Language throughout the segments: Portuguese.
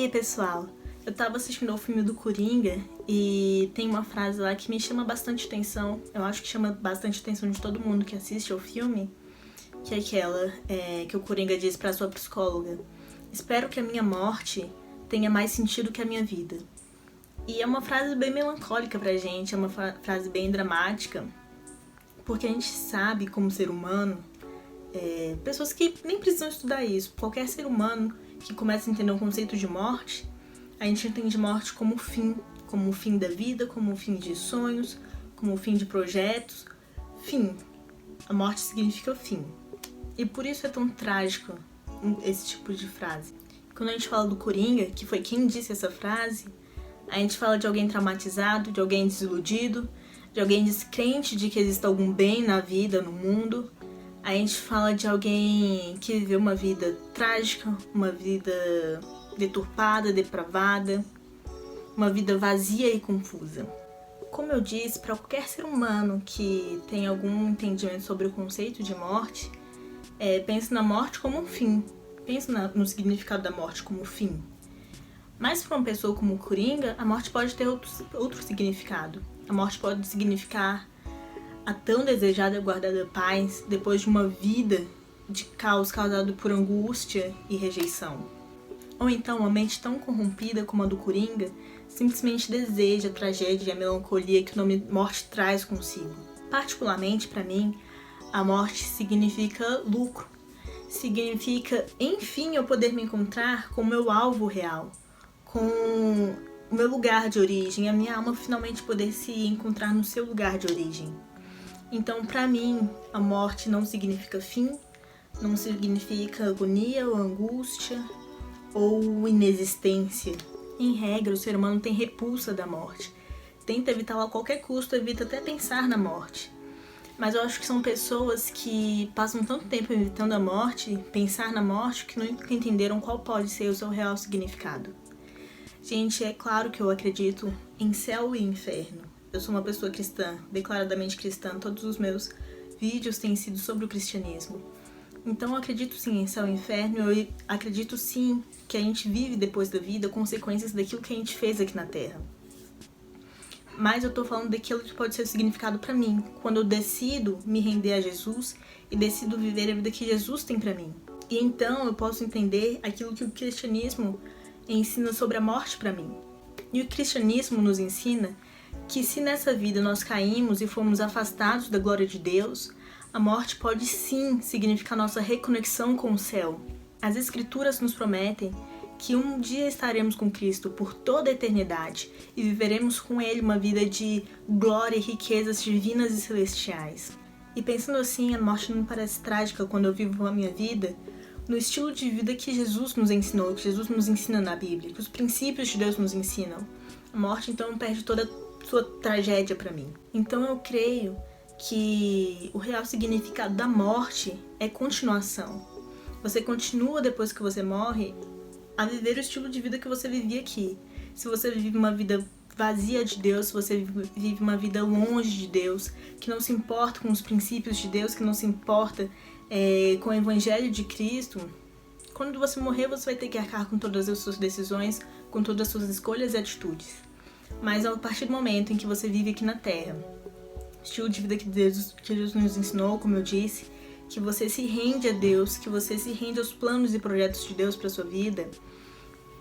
aí, pessoal? Eu tava assistindo ao filme do Coringa e tem uma frase lá que me chama bastante atenção. Eu acho que chama bastante atenção de todo mundo que assiste ao filme, que é aquela que o Coringa diz pra sua psicóloga: espero que a minha morte tenha mais sentido que a minha vida. E é uma frase bem melancólica pra gente, é uma frase bem dramática, porque a gente sabe, como ser humano, pessoas que nem precisam estudar isso, qualquer ser humano que começa a entender o conceito de morte, a gente entende morte como o fim da vida, como o fim de sonhos, como o fim de projetos. Fim. A morte significa fim. E por isso é tão trágico esse tipo de frase. Quando a gente fala do Coringa, que foi quem disse essa frase, a gente fala de alguém traumatizado, de alguém desiludido, de alguém descrente de que exista algum bem na vida, no mundo. A gente fala de alguém que viveu uma vida trágica, uma vida deturpada, depravada, uma vida vazia e confusa. Como eu disse, para qualquer ser humano que tem algum entendimento sobre o conceito de morte, pense na morte como um fim, pense no significado da morte como fim. Mas para uma pessoa como o Coringa, a morte pode ter outro significado. A morte pode significar a tão desejada e guardada paz depois de uma vida de caos causado por angústia e rejeição. Ou então uma mente tão corrompida como a do Coringa simplesmente deseja a tragédia e a melancolia que o nome morte traz consigo. Particularmente para mim, a morte significa lucro. Significa, enfim, eu poder me encontrar com o meu alvo real, com o meu lugar de origem, a minha alma finalmente poder se encontrar no seu lugar de origem. Então, para mim, a morte não significa fim, não significa agonia ou angústia ou inexistência. Em regra, o ser humano tem repulsa da morte. Tenta evitá-la a qualquer custo, evita até pensar na morte. Mas eu acho que são pessoas que passam tanto tempo evitando a morte, pensar na morte, que nunca entenderam qual pode ser o seu real significado. Gente, é claro que eu acredito em céu e inferno. Eu sou uma pessoa cristã, declaradamente cristã. Todos os meus vídeos têm sido sobre o cristianismo. Então eu acredito sim em céu e inferno. Eu acredito sim que a gente vive depois da vida consequências daquilo que a gente fez aqui na Terra. Mas eu tô falando daquilo que pode ser significado pra mim, quando eu decido me render a Jesus e decido viver a vida que Jesus tem pra mim. E então eu posso entender aquilo que o cristianismo ensina sobre a morte pra mim. E o cristianismo nos ensina que se nessa vida nós caímos e fomos afastados da glória de Deus, a morte pode sim significar nossa reconexão com o céu. As Escrituras nos prometem que um dia estaremos com Cristo por toda a eternidade e viveremos com Ele uma vida de glória e riquezas divinas e celestiais. E pensando assim, a morte não me parece trágica quando eu vivo a minha vida no estilo de vida que Jesus nos ensinou, que Jesus nos ensina na Bíblia, que os princípios de Deus nos ensinam. A morte então perde toda a sua tragédia para mim. Então eu creio que o real significado da morte é continuação. Você continua depois que você morre a viver o estilo de vida que você vivia aqui. Se você vive uma vida vazia de Deus, se você vive uma vida longe de Deus, que não se importa com os princípios de Deus, que não se importa com o Evangelho de Cristo, quando você morrer você vai ter que arcar com todas as suas decisões, com todas as suas escolhas e atitudes. Mas a partir do momento em que você vive aqui na Terra, estilo de vida que Deus nos ensinou, como eu disse, que você se rende a Deus, que você se rende aos planos e projetos de Deus para sua vida,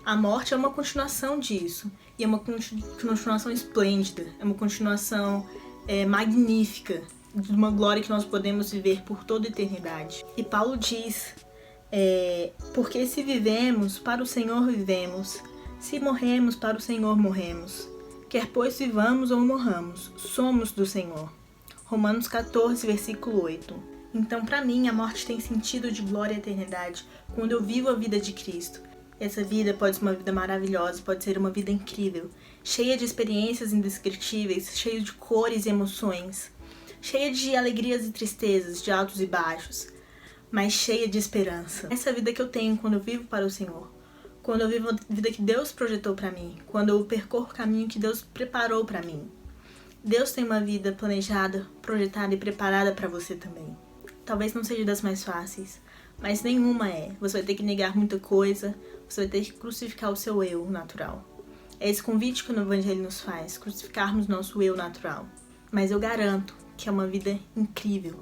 a morte é uma continuação disso. E é uma continuação esplêndida, é uma continuação magnífica, de uma glória que nós podemos viver por toda a eternidade. E Paulo diz, porque se vivemos, para o Senhor vivemos, se morremos, para o Senhor morremos. Quer pois vivamos ou morramos, somos do Senhor. Romanos 14, versículo 8. Então, para mim, a morte tem sentido de glória e eternidade quando eu vivo a vida de Cristo. Essa vida pode ser uma vida maravilhosa, pode ser uma vida incrível, cheia de experiências indescritíveis, cheia de cores e emoções, cheia de alegrias e tristezas, de altos e baixos, mas cheia de esperança. Essa vida que eu tenho quando eu vivo para o Senhor. Quando eu vivo a vida que Deus projetou para mim, quando eu percorro o caminho que Deus preparou para mim. Deus tem uma vida planejada, projetada e preparada para você também. Talvez não seja das mais fáceis, mas nenhuma é. Você vai ter que negar muita coisa, você vai ter que crucificar o seu eu natural. É esse convite que o Evangelho nos faz, crucificarmos nosso eu natural. Mas eu garanto que é uma vida incrível.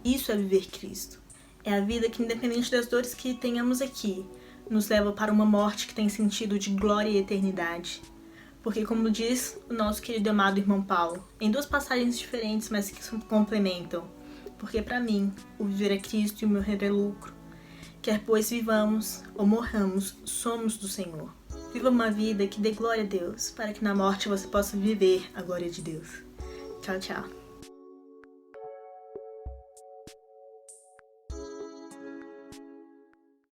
Isso é viver Cristo. É a vida que, independente das dores que tenhamos aqui, nos leva para uma morte que tem sentido de glória e eternidade. Porque, como diz o nosso querido e amado irmão Paulo, em duas passagens diferentes, mas que se complementam. Porque, para mim, o viver é Cristo e o morrer é lucro. Quer pois vivamos ou morramos, somos do Senhor. Viva uma vida que dê glória a Deus, para que na morte você possa viver a glória de Deus. Tchau, tchau.